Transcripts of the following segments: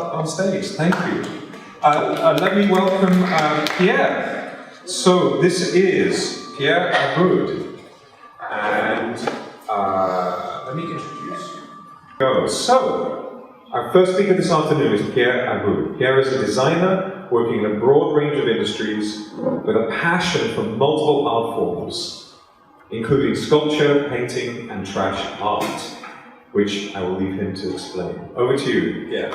on stage. Thank you. Let me welcome Pierre. So this is Pierre Aboud, and let me introduce you. So our first speaker this afternoon is Pierre Aboud. Pierre is a designer working in a broad range of industries with a passion for multiple art forms, including sculpture, painting, and trash art, which I will leave him to explain. Over to you, Pierre.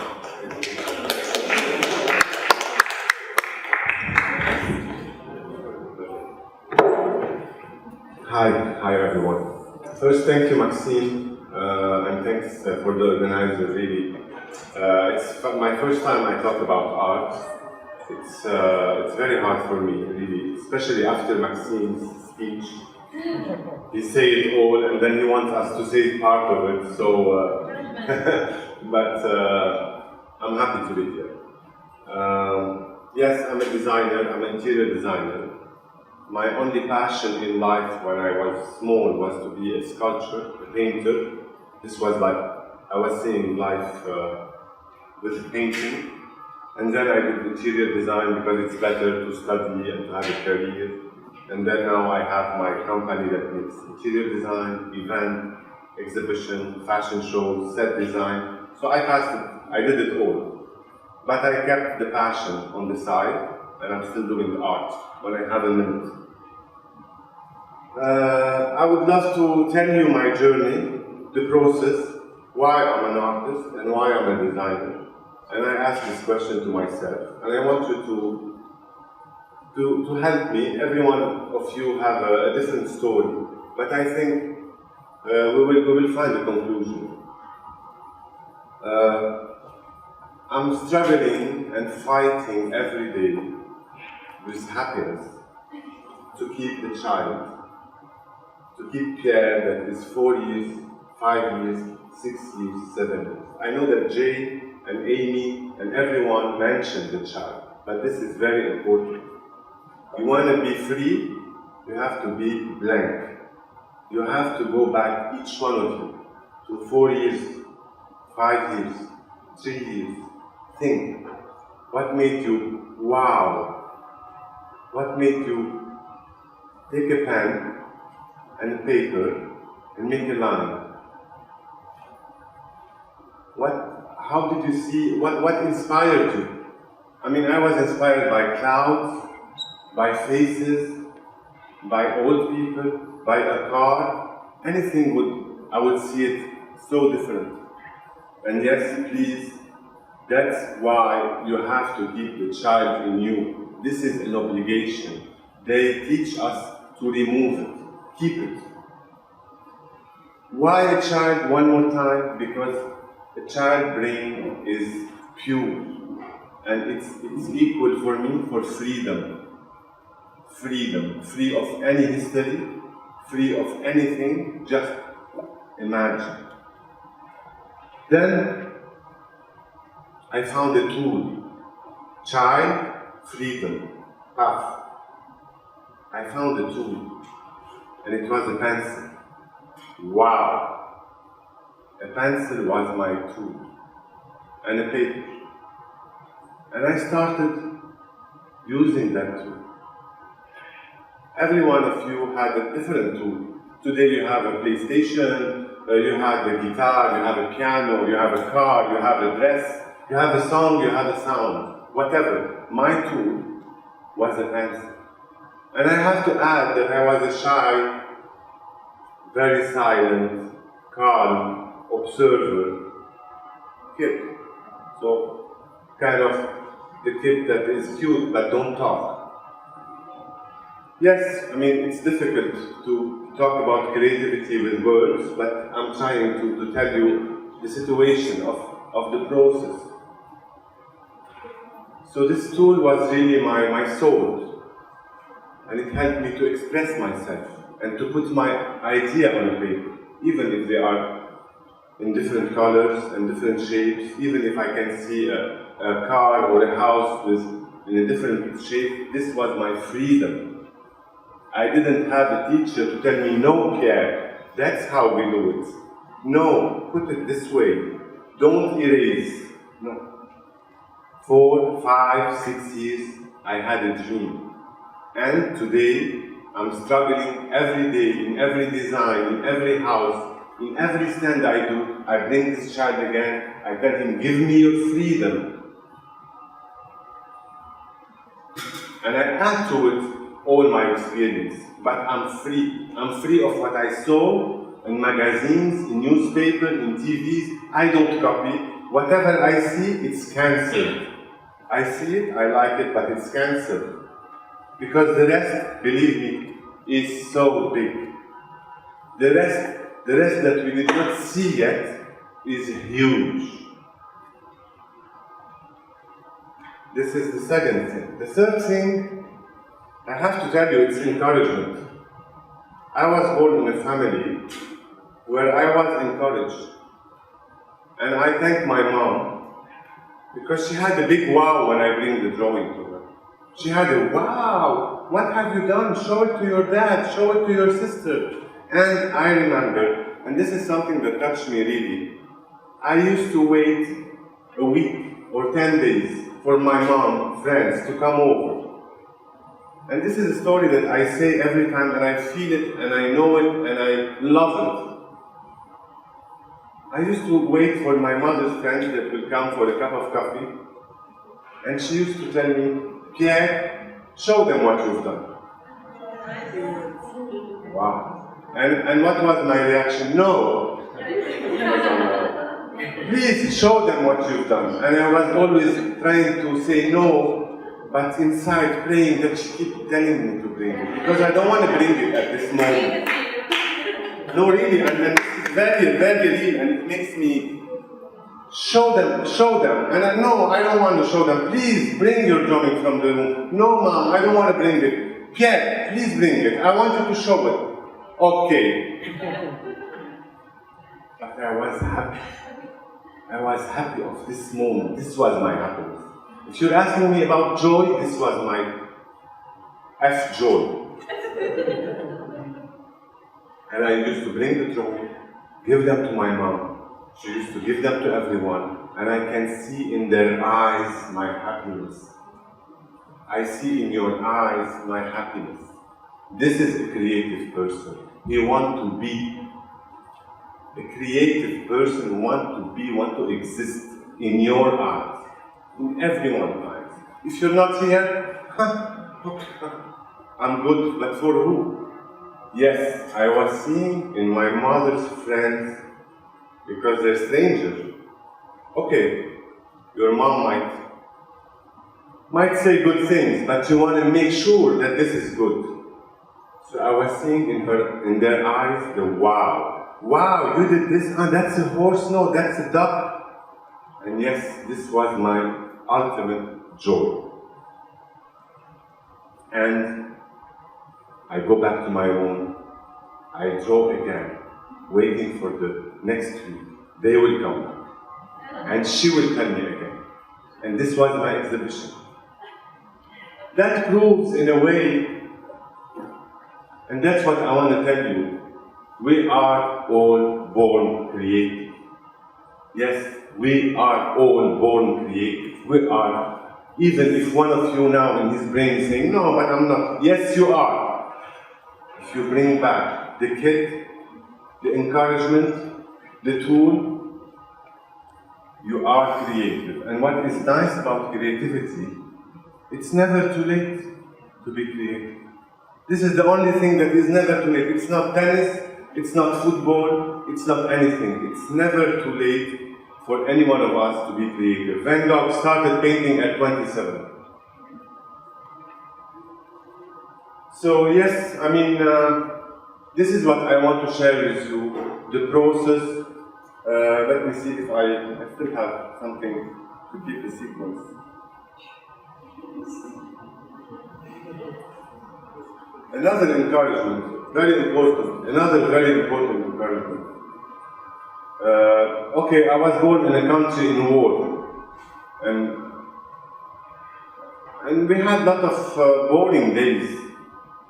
Hi everyone. First, thank you, Maxime, and thanks for the organizer, really. It's my first time I talk about art. It's very hard for me, really, especially after Maxime's speech. He said it all, and then he wants us to say part of it, so, but I'm happy to be here. Yes, I'm a designer, I'm an interior designer. My only passion in life when I was small was to be a sculptor, a painter. This was like, I was seeing life with painting. And then I did interior design because it's better to study and to have a career. And then now I have my company that makes interior design, event, exhibition, fashion shows, set design. So I did it all. But I kept the passion on the side, and I'm still doing the art when I have a minute. I would love to tell you my journey, the process, why I'm an artist and why I'm a designer. And I ask this question to myself, and I want you to help me. Every one of you have a different story, but I think we will find a conclusion. I'm struggling and fighting every day with happiness to keep the child, to keep Pierre that is 4 years, 5 years, 6 years, 7 years. I know that Jay and Amy and everyone mentioned the child, but this is very important. You want to be free, you have to be blank. You have to go back, each one of you, to 4 years, 5 years, 3 years. Think, what made you wow? What made you take a pen and a paper and make a line? How did you see, what inspired you? I mean, I was inspired by clouds, by faces, by old people, by a car. Anything I would see it so different. And yes, please, that's why you have to keep the child in you. This is an obligation. They teach us to remove it, keep it. Why a child one more time? Because the child brain is pure, and it's equal for me for freedom. Freedom, free of any history, free of anything, just imagine. Then I found a tool, child, freedom, path. I found a tool, and it was a pencil. Wow! A pencil was my tool, and a paper. And I started using that tool. Every one of you had a different tool. Today you have a PlayStation, you have a guitar, you have a piano, you have a car, you have a dress, you have a song, you have a sound, whatever. My tool was a pencil. And I have to add that I was a shy, very silent, calm, observer kid. So, kind of the kid that is cute but don't talk. Yes, I mean, it's difficult to talk about creativity with words, but I'm trying to tell you the situation of the process. So this tool was really my soul, and it helped me to express myself and to put my idea on a paper, even if they are in different colors and different shapes, even if I can see a car or a house in a different shape. This was my freedom. I didn't have a teacher to tell me, no, Pierre, that's how we do it. No, put it this way. Don't erase. No. 4, 5, 6 years, I had a dream. And today, I'm struggling every day, in every design, in every house, in every stand I do. I bring this child again, I tell him, give me your freedom. And I add to it all my experience, but I'm free. I'm free of what I saw in magazines, in newspapers, in TVs. I don't copy. Whatever I see, it's cancelled. I see it, I like it, but it's cancelled. Because the rest, believe me, is so big. The rest that we did not see yet is huge. This is the second thing. The third thing, I have to tell you, it's encouragement. I was born in a family where I was encouraged. And I thank my mom, because she had a big wow when I bring the drawing to her. She had a wow, what have you done? Show it to your dad, show it to your sister. And I remember, and this is something that touched me really, I used to wait a week or 10 days for my mom, friends, to come over. And this is a story that I say every time, and I feel it, and I know it, and I love it. I used to wait for my mother's friends that will come for a cup of coffee, and she used to tell me, Pierre, show them what you've done. Wow. And what was my reaction? No. Please show them what you've done. And I was always trying to say no, but inside praying that she keep telling me to bring it. Because I don't want to bring it at this moment. No, really, and it's very, very real, and it makes me show them. And no, I don't want to show them. Please bring your drawing from the room. No, Mom, I don't want to bring it. Pierre, please bring it. I want you to show it. Okay. But I was happy. I was happy of this moment. This was my happiness. If you're asking me about joy, this was my joy. And I used to bring the drawing, give them to my mom. She used to give them to everyone. And I can see in their eyes my happiness. I see in your eyes my happiness. This is a creative person. He wants to be. A creative person want to exist in your eyes, in everyone's eyes. If you're not here, I'm good, but for who? Yes, I was seeing in my mother's friends, because they're strangers. Okay, your mom might say good things, but you want to make sure that this is good. So I was seeing in their eyes the wow. Wow, you did this? Oh, that's a horse? No, that's a duck. And yes, this was my ultimate joy. And I go back to my room. I draw again, waiting for the next week. They will come back. And she will tell me again. And this was my exhibition. That proves in a way, and that's what I want to tell you, we are all born creative. Yes, we are all born creative. We are. Even if one of you now in his brain is saying, no, but I'm not. Yes, you are. If you bring back the kit, the encouragement, the tool, you are creative. And what is nice about creativity, it's never too late to be creative. This is the only thing that is never too late. It's not tennis, it's not football, it's not anything. It's never too late for any one of us to be creative. Van Gogh started painting at 27. So yes, I mean, this is what I want to share with you, the process. Let me see if I still have something to keep the sequence. Another encouragement. Very important, another very important encouragement. Okay, I was born in a country in war, and we had a lot of boring days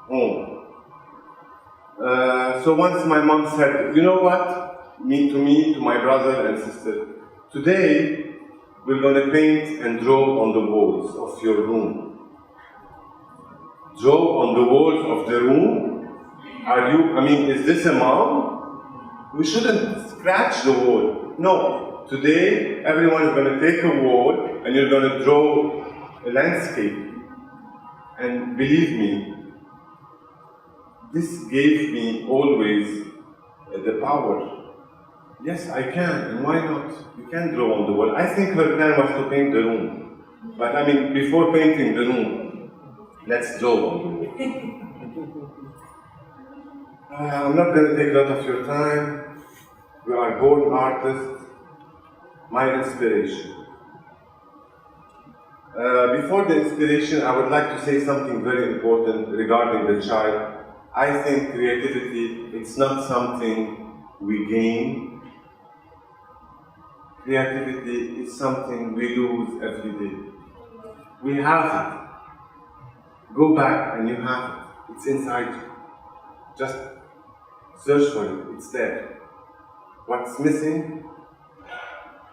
home. So once my mom said, you know what, to me, to my brother and sister, today we're going to paint and draw on the walls of your room. Draw on the walls of the room? Is this a mom? We shouldn't scratch the wall. No, today everyone is going to take a wall and you're going to draw a landscape. And believe me, this gave me always the power. Yes, I can, and why not? You can draw on the wall. I think her plan was to paint the room. But before painting the room, let's draw on the wall. I'm not going to take a lot of your time. We are born artists. My inspiration. Before the inspiration, I would like to say something very important regarding the child. I think creativity, it's not something we gain. Creativity is something we lose every day. We have it. Go back and you have it. It's inside you. Just search for it. It's there. What's missing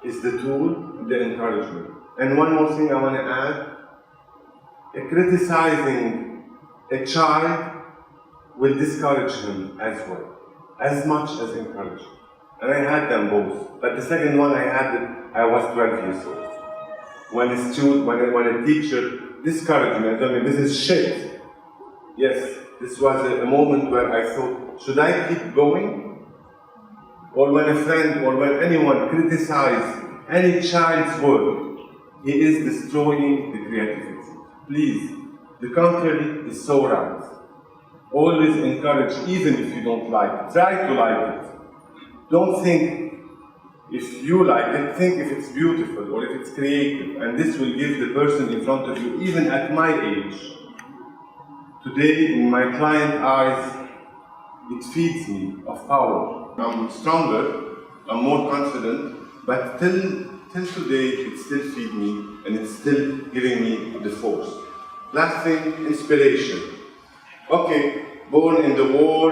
is the tool, the encouragement. And one more thing I want to add. Criticizing a child will discourage him as well, as much as encourage him. And I had them both. But the second one I was 12 years old. When a teacher discouraged me and told me, this is shit. Yes, this was a moment where I thought, should I keep going? Or when a friend or when anyone criticizes any child's work, he is destroying the creativity. Please, the contrary is so right. Always encourage, even if you don't like it. Try to like it. Don't think if you like it, think if it's beautiful or if it's creative. And this will give the person in front of you, even at my age. Today, in my client's eyes, it feeds me of power. I'm stronger, I'm more confident, but till today, it still feeds me and it's still giving me the force. Last thing, inspiration. Okay, born in the war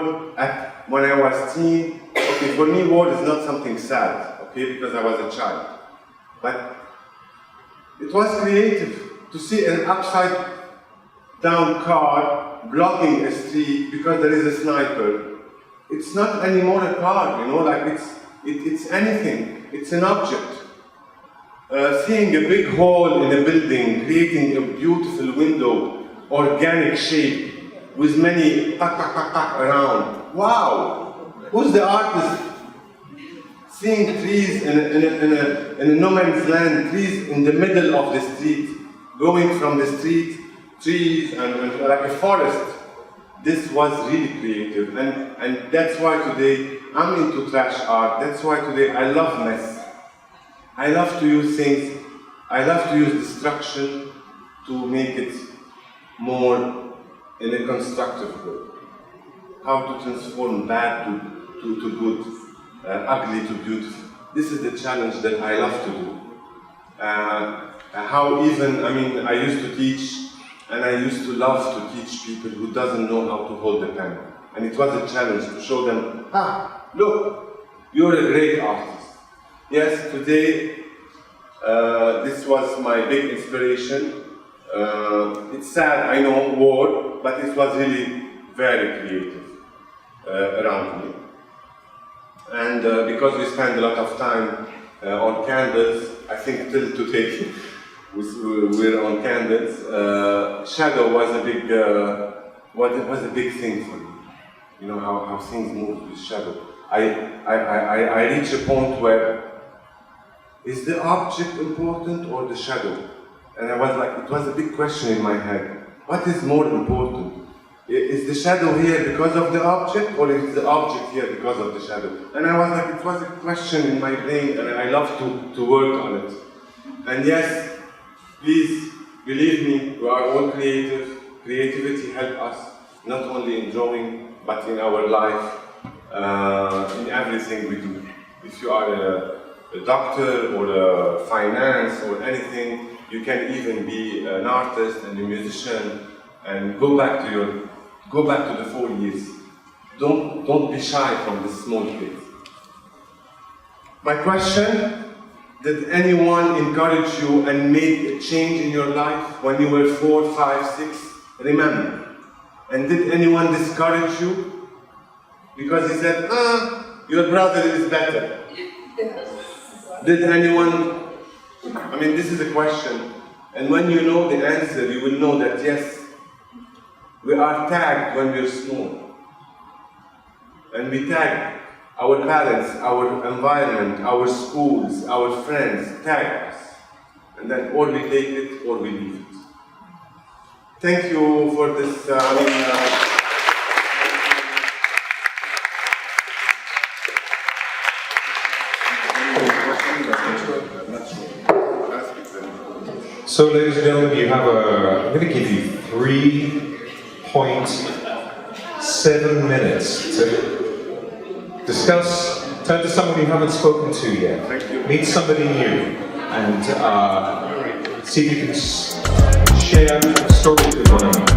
when I was teen. Okay, for me, war is not something sad, okay, because I was a child. But it was creative to see an upside down car blocking a street because there is a sniper. It's not anymore a car, it's anything. It's an object. Seeing a big hole in a building, creating a beautiful window, organic shape, with many around. Wow! Who's the artist? Seeing trees in a no man's land, trees in the middle of the street, going from the street, trees and like a forest. This was really creative, and that's why today I'm into trash art. That's why today I love mess. I love to use things. I love to use destruction to make it more in a constructive way. How to transform bad to good, ugly to beautiful. This is the challenge that I love to do. I used to teach, and I used to love to teach people who doesn't know how to hold a pen. And it was a challenge to show them, look, you're a great artist. Yes, today, this was my big inspiration. It's sad, I know, war, but it was really very creative around me. And because we spend a lot of time on candles, I think till today we're on candles. Shadow was a big thing for me. You know how things move with shadow. I reach a point where is the object important or the shadow? And I was like, it was a big question in my head. What is more important? Is the shadow here because of the object, or is the object here because of the shadow? And I was like, it was a question in my brain, and I love to work on it. And yes, please, believe me, we are all creative. Creativity helps us, not only in drawing, but in our life, in everything we do. If you are a doctor, or a finance, or anything, you can even be an artist and a musician, and go back to the 4 years. Don't be shy from this small place. My question, Did anyone encourage you and made a change in your life when you were 4, 5, 6? Remember. And did anyone discourage you? Because he said, your brother is better. Did anyone, I mean, this is a question. And when you know the answer, you will know that yes, we are tagged when we're small. And we tag our parents, our environment, our schools, our friends, tag us. And then or we take it or we leave it. Thank you for this, So, ladies and gentlemen, you have I'm going to give you 3.7 minutes to discuss, turn to someone you haven't spoken to yet, meet somebody new, and see if you can share stories with one another.